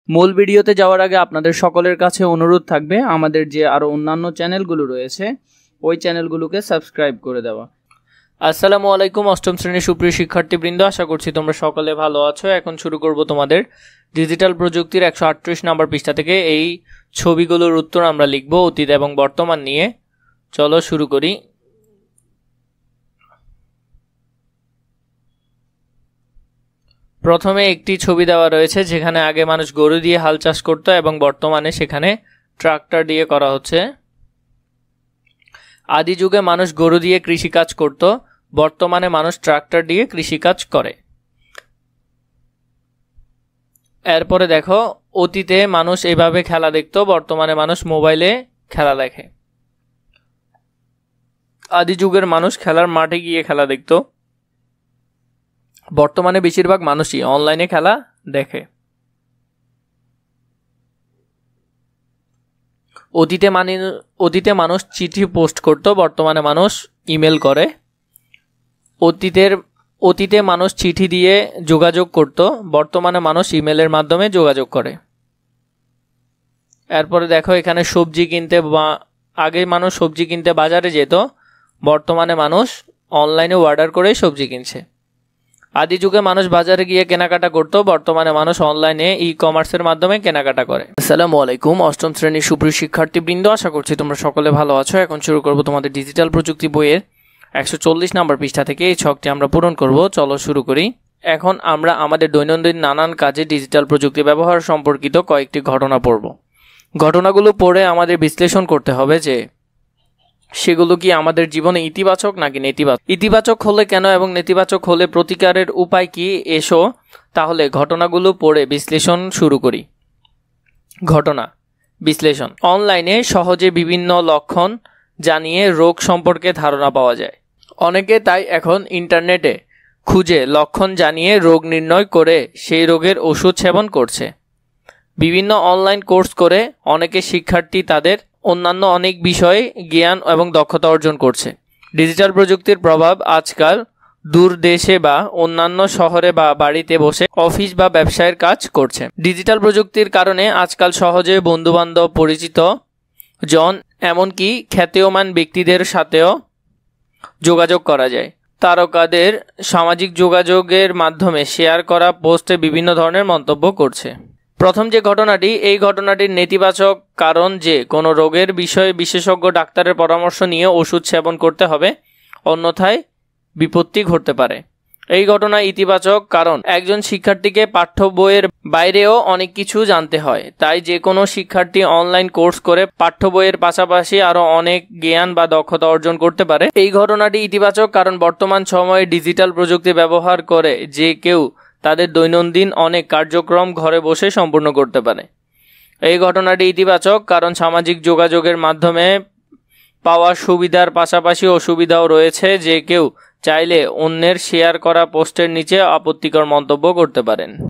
মূল ভিডিওতে যাওয়ার আগে আপনাদের সকলের কাছে অনুরোধ থাকবে আমাদের যে আরও অন্যান্য চ্যানেলগুলো রয়েছে ওই চ্যানেলগুলোকে সাবস্ক্রাইব করে দেওয়া। আসসালামু আলাইকুম অষ্টম শ্রেণীর সুপ্রিয় শিক্ষার্থীবৃন্দ, আশা করছি তোমরা সকলে ভালো আছো। এখন শুরু করব তোমাদের ডিজিটাল প্রযুক্তির 138 নম্বর পৃষ্ঠা থেকে এই ছবিগুলোর উত্তর আমরা লিখব অতীত এবং বর্তমান নিয়ে। চলো শুরু করি। প্রথমে একটি ছবি দেওয়া রয়েছে যেখানে আগে মানুষ গরু দিয়ে হাল চাষ করত এবং বর্তমানে সেখানে ট্রাক্টর দিয়ে করা হচ্ছে। আদি যুগে মানুষ গরু দিয়ে কৃষিকাজ করত, বর্তমানে মানুষ ট্রাক্টর দিয়ে কৃষিকাজ করে। এরপরে দেখো, অতীতে মানুষ এভাবে খেলা দেখত, বর্তমানে মানুষ মোবাইলে খেলা দেখে। আদি যুগের মানুষ খেলার মাঠে গিয়ে খেলা দেখত, বর্তমানে বেশিরভাগ মানুষই অনলাইনে খেলা দেখে। অতীতে মানুষ চিঠি পোস্ট করত, বর্তমানে মানুষ ইমেল করে। অতীতে মানুষ চিঠি দিয়ে যোগাযোগ করত, বর্তমানে মানুষ ইমেলের মাধ্যমে যোগাযোগ করে। এরপরে দেখো, এখানে সবজি কিনতে আগে মানুষ সবজি কিনতে বাজারে যেত, বর্তমানে মানুষ অনলাইনে অর্ডার করে সবজি কিনছে। আদি যুগে মানুষ বাজারে গিয়ে কেনাকাটা করত, বর্তমানে মানুষ অনলাইনে ই-কমার্সের মাধ্যমে কেনাকাটা করে। আসসালামু আলাইকুম অষ্টম শ্রেণীর সুপ্রিয় শিক্ষার্থীবৃন্দ, আশা করছি তোমরা সকলে ভালো আছো। এখন শুরু করব তোমাদের ডিজিটাল প্রযুক্তি বইয়ের 140 নম্বর পৃষ্ঠা থেকে এই ছকটি আমরা পূরণ করব। চলো শুরু করি। এখন আমরা আমাদের দৈনন্দিন নানান কাজে ডিজিটাল প্রযুক্তি ব্যবহার সম্পর্কিত কয়েকটি ঘটনা পড়ব। ঘটনাগুলো পড়ে আমাদের বিশ্লেষণ করতে হবে যে সেগুলো কি আমাদের জীবনে ইতিবাচক নাকি নেতিবাচক। ইতিবাচক হলে কেন এবং নেতিবাচক হলে প্রতিকারের উপায় কি, এসো তাহলে ঘটনাগুলো পড়ে বিশ্লেষণ শুরু করি। ঘটনা বিশ্লেষণ। অনলাইনে সহজে বিভিন্ন লক্ষণ জানিয়ে রোগ সম্পর্কে ধারণা পাওয়া যায়। অনেকে তাই এখন ইন্টারনেটে খুঁজে লক্ষণ জানিয়ে রোগ নির্ণয় করে সেই রোগের ওষুধ সেবন করছে। বিভিন্ন অনলাইন কোর্স করে অনেকে শিক্ষার্থী তাদের অন্যান্য অনেক বিষয়ে জ্ঞান এবং দক্ষতা অর্জন করছে। ডিজিটাল প্রযুক্তির প্রভাব আজকাল দূর দেশে বা অন্যান্য শহরে বা বাড়িতে বসে অফিস বা ব্যবসায়ের কাজ করছে। ডিজিটাল প্রযুক্তির কারণে আজকাল সহজে বন্ধুবান্ধব, পরিচিত জন, এমনকি খ্যাতিমান ব্যক্তিদের সাথেও যোগাযোগ করা যায়। তারকাদের সামাজিক যোগাযোগের মাধ্যমে শেয়ার করা পোস্টে বিভিন্ন ধরনের মন্তব্য করছে। প্রথম যে ঘটনাটি, এই ঘটনাটির নেতিবাচক কারণ যে কোনো রোগের বিষয়ে বিশেষজ্ঞ ডাক্তারের পরামর্শ নিয়ে ওষুধ সেবন করতে হবে, অন্যথায় বিপত্তি ঘটতে পারে। এই ঘটনা ইতিবাচক কারণ একজন শিক্ষার্থীকে পাঠ্য বইয়ের বাইরেও অনেক কিছু জানতে হয়, তাই যে কোনো শিক্ষার্থী অনলাইন কোর্স করে পাঠ্য বইয়ের পাশাপাশি আরও অনেক জ্ঞান বা দক্ষতা অর্জন করতে পারে। এই ঘটনাটি ইতিবাচক কারণ বর্তমান সময়ে ডিজিটাল প্রযুক্তি ব্যবহার করে যে কেউ তাদের দৈনন্দিন অনেক কার্যক্রম ঘরে বসে সম্পূর্ণ করতে পারে। এই ঘটনাটি ইতিবাচক কারণ সামাজিক যোগাযোগের মাধ্যমে পাওয়া সুবিধার পাশাপাশি অসুবিধাও রয়েছে, যে কেউ চাইলে অন্যের শেয়ার করা পোস্টের নিচে আপত্তিকর মন্তব্য করতে পারেন।